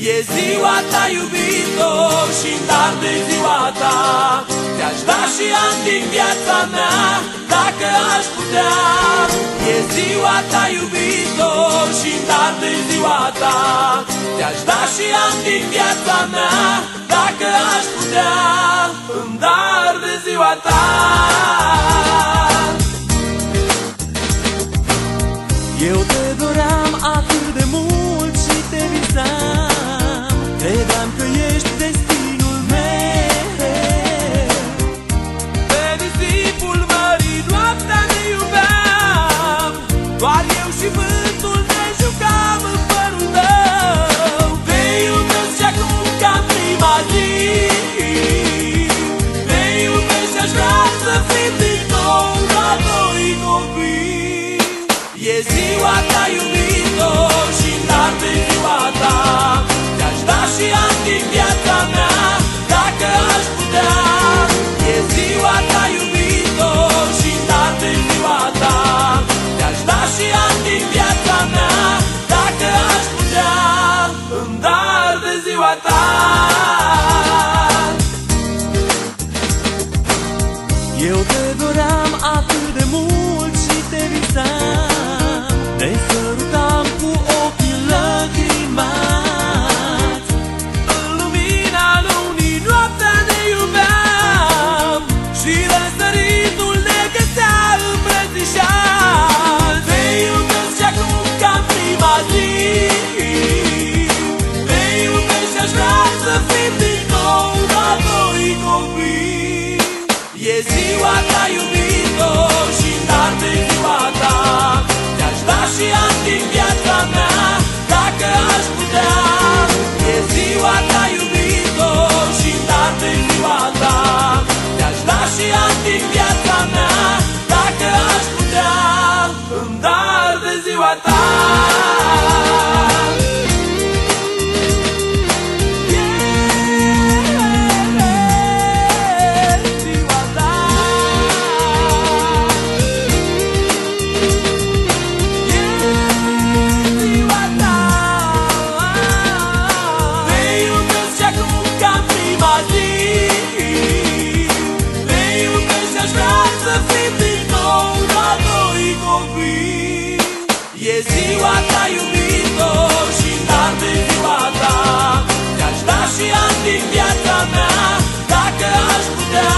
E ziua ta, iubito, și-n dar de ziua ta te-aș da și ani din viața mea, dacă aș putea. E ziua ta, iubito, și-n dar de ziua ta te-aș da și ani din viața mea, dacă aș putea. Îmi dar de ziua ta. Eu te doream atât de mult și te visam, credeam că ești destinul meu. Pe nisipul mării noaptea ne iubeam, doar eu și vântul ne jucam în părul tău. Te iubesc și acum ca prima zi, te iubesc și aș vrea să fim din nou ca doi copii. E ziua ta, iubito, și-n dar de ziua ta te-aș da și ani din viața mea, dacă aș putea. E ziua ta, iubito, și-n dar de ziua ta te-aș da și ani din viața mea, dacă aș putea. Îmi dar de ziua ta. Eu te doream atât de mult și te visam, te sărutam cu ochii lacrimați. În lumina lunii noaptea ne iubeam și răsăritul ne găsea îmbrățișați. Te iubesc și acum ca prima zi, te iubesc și aș vrea să fim din nou ca doi copii. E ziua ta, iubito, și-n dar de ziua ta te-aș da și ani din viața mea, dacă aș putea. E ziua ta, iubito, și-n dar de ziua ta te-aș da și ani din viața mea, dacă aș putea. Îmi dar de ziua ta. E ziua ta, iubito, și-n dar de ziua ta te-aș da și ani din viața mea, dacă aș putea.